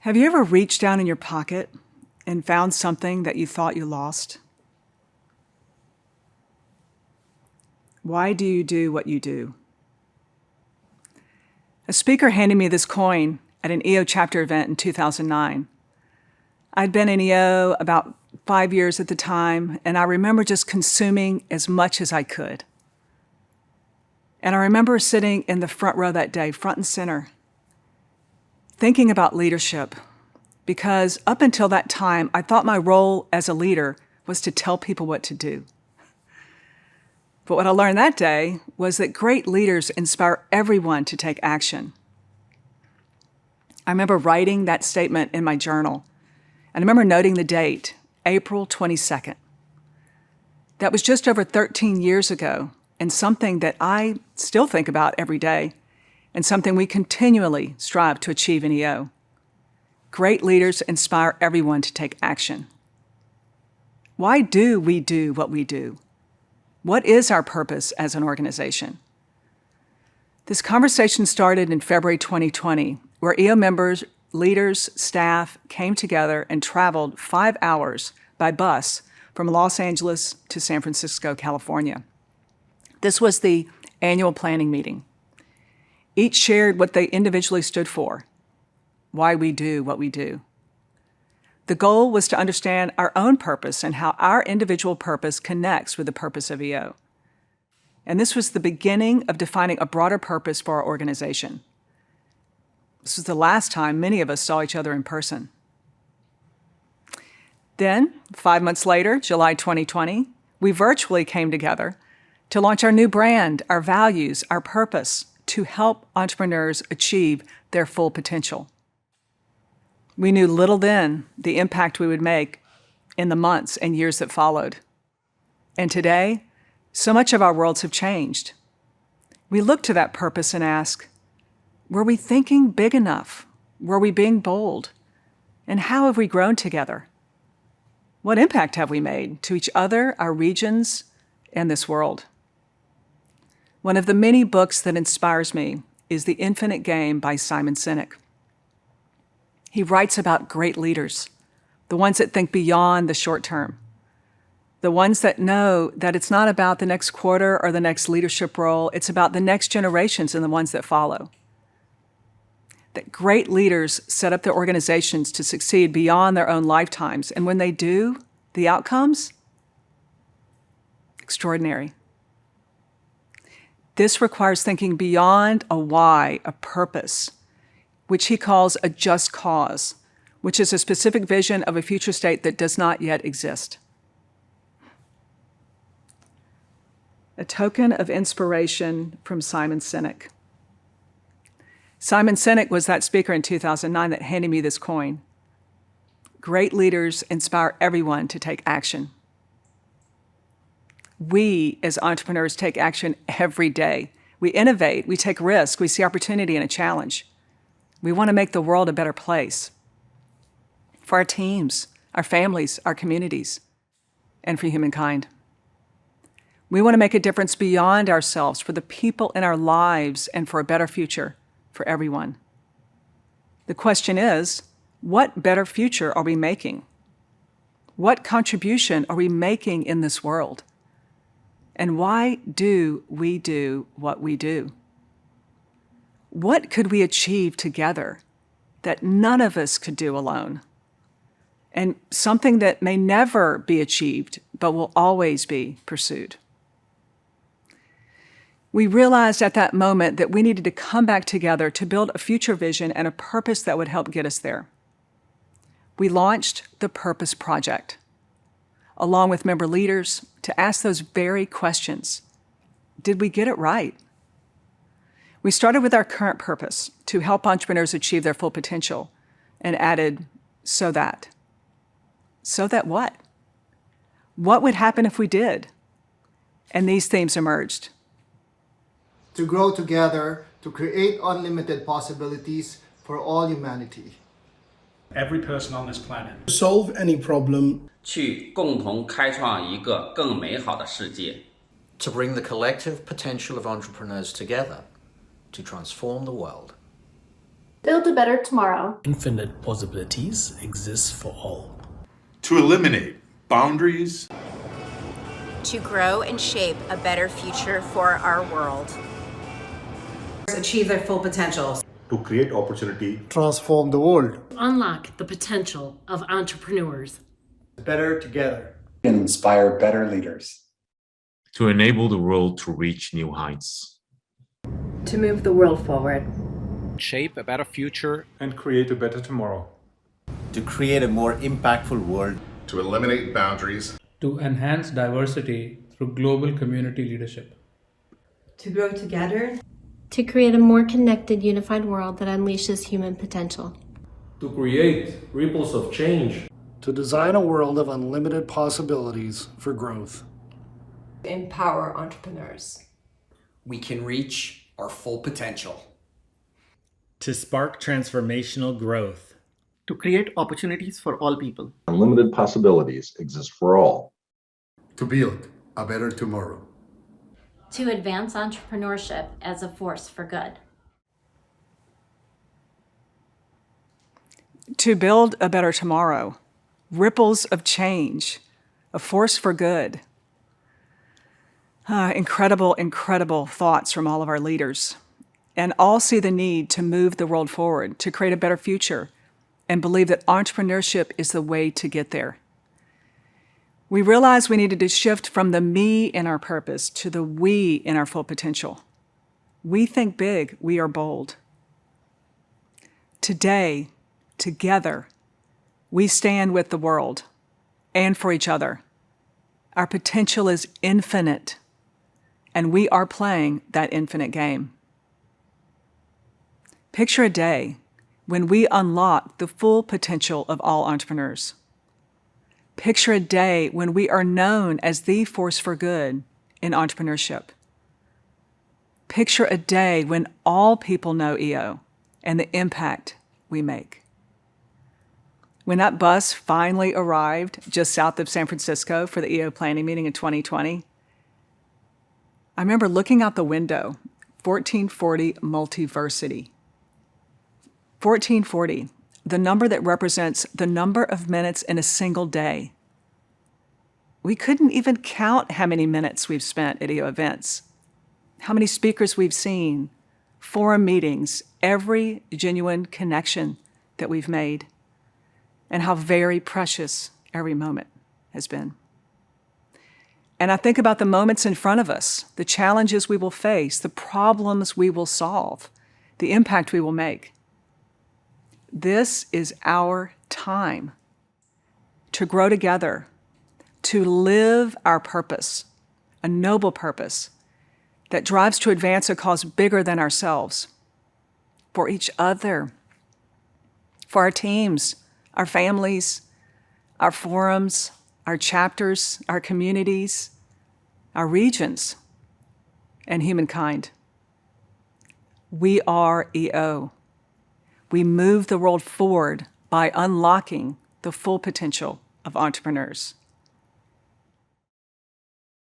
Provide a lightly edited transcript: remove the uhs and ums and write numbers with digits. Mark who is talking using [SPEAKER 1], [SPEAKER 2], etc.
[SPEAKER 1] Have you ever reached down in your pocket and found something that you thought you lost? Why do you do what you do? A speaker handed me this coin at an EO chapter event in 2009. I'd been in EO about 5 years at the time, and I remember just consuming as much as I could. And I remember sitting in the front row that day, front and center, thinking about leadership, because up until that time, I thought my role as a leader was to tell people what to do. But what I learned that day was that great leaders inspire everyone to take action. I remember writing that statement in my journal, and I remember noting the date, April 22nd. That was just over 13 years ago, and something that I still think about every day, and something we continually strive to achieve in EO. Great leaders inspire everyone to take action. Why do we do what we do? What is our purpose as an organization? This conversation started in February 2020, where EO members, leaders, staff came together and traveled 5 hours by bus from Los Angeles to San Francisco, California. This was the annual planning meeting. Each shared what they individually stood for, why we do what we do. The goal was to understand our own purpose and how our individual purpose connects with the purpose of EO. And this was the beginning of defining a broader purpose for our organization. This was the last time many of us saw each other in person. Then, 5 months later, July 2020, we virtually came together to launch our new brand, our values, our purpose, to help entrepreneurs achieve their full potential. We knew little then the impact we would make in the months and years that followed. And today, so much of our worlds have changed. We look to that purpose and ask, were we thinking big enough? Were we being bold? And how have we grown together? What impact have we made to each other, our regions, and this world? One of the many books that inspires me is The Infinite Game by Simon Sinek. He writes about great leaders, the ones that think beyond the short term, the ones that know that it's not about the next quarter or the next leadership role, it's about the next generations and the ones that follow. That great leaders set up their organizations to succeed beyond their own lifetimes, and when they do, the outcomes? Extraordinary. This requires thinking beyond a why, a purpose, which he calls a just cause, which is a specific vision of a future state that does not yet exist. A token of inspiration from Simon Sinek. Simon Sinek was that speaker in 2009 that handed me this coin. Great leaders inspire everyone to take action. We, as entrepreneurs, take action every day. We innovate, we take risks, we see opportunity and a challenge. We want to make the world a better place for our teams, our families, our communities, and for humankind. We want to make a difference beyond ourselves for the people in our lives and for a better future for everyone. The question is, what better future are we making? What contribution are we making in this world? And why do we do what we do? What could we achieve together that none of us could do alone? And something that may never be achieved, but will always be pursued. We realized at that moment that we needed to come back together to build a future vision and a purpose that would help get us there. We launched the Purpose Project, along with member leaders, to ask those very questions. Did we get it right? We started with our current purpose, to help entrepreneurs achieve their full potential, and added, so that. So that what? What would happen if we did? And these themes emerged.
[SPEAKER 2] To grow together, to create unlimited possibilities for all humanity.
[SPEAKER 3] Every person on this planet.
[SPEAKER 2] To solve any problem.
[SPEAKER 4] 去共同开创一个更美好的世界。
[SPEAKER 5] To bring the collective potential of entrepreneurs together to transform the world. Build a better tomorrow.
[SPEAKER 6] Infinite possibilities exist for all.
[SPEAKER 7] To eliminate boundaries,
[SPEAKER 8] to grow and shape a better future for our world.
[SPEAKER 9] Achieve their full potential.
[SPEAKER 10] To create opportunity.
[SPEAKER 2] Transform the world.
[SPEAKER 11] Unlock the potential of entrepreneurs.
[SPEAKER 2] Better together.
[SPEAKER 12] And inspire better leaders.
[SPEAKER 13] To enable the world to reach new heights.
[SPEAKER 11] To move the world forward.
[SPEAKER 14] Shape a better future.
[SPEAKER 10] And create a better tomorrow.
[SPEAKER 15] To create a more impactful world.
[SPEAKER 7] to eliminate boundaries,
[SPEAKER 16] to enhance diversity through global community leadership.
[SPEAKER 17] To grow together.
[SPEAKER 5] To create a more connected, unified world that unleashes human potential.
[SPEAKER 18] To create ripples of change.
[SPEAKER 19] To design a world of unlimited possibilities for growth.
[SPEAKER 17] Empower entrepreneurs.
[SPEAKER 20] We can reach our full potential.
[SPEAKER 21] To spark transformational growth.
[SPEAKER 22] To create opportunities for all people.
[SPEAKER 23] Unlimited possibilities exist for all.
[SPEAKER 24] To build a better tomorrow.
[SPEAKER 5] To advance entrepreneurship as a force for good.
[SPEAKER 1] To build a better tomorrow. Ripples of change. A force for good. Incredible, incredible thoughts from all of our leaders. And all see the need to move the world forward, to create a better future, and believe that entrepreneurship is the way to get there. We realized we needed to shift from the me in our purpose to the we in our full potential. We think big, we are bold. Today, together, we stand with the world and for each other. Our potential is infinite, and we are playing that infinite game. Picture a day when we unlock the full potential of all entrepreneurs. Picture a day when we are known as the force for good in entrepreneurship. Picture a day when all people know EO and the impact we make. When that bus finally arrived just south of San Francisco for the EO planning meeting in 2020, I remember looking out the window, 1440 Multiversity. 1440, the number that represents the number of minutes in a single day. We couldn't even count how many minutes we've spent at EO events, how many speakers we've seen, forum meetings, every genuine connection that we've made, and how very precious every moment has been. And I think about the moments in front of us, the challenges we will face, the problems we will solve, the impact we will make. This is our time to grow together, to live our purpose, a noble purpose that drives to advance a cause bigger than ourselves, for each other, for our teams, our families, our forums, our chapters, our communities, our regions, and humankind. We are EO. We move the world forward by unlocking the full potential of entrepreneurs.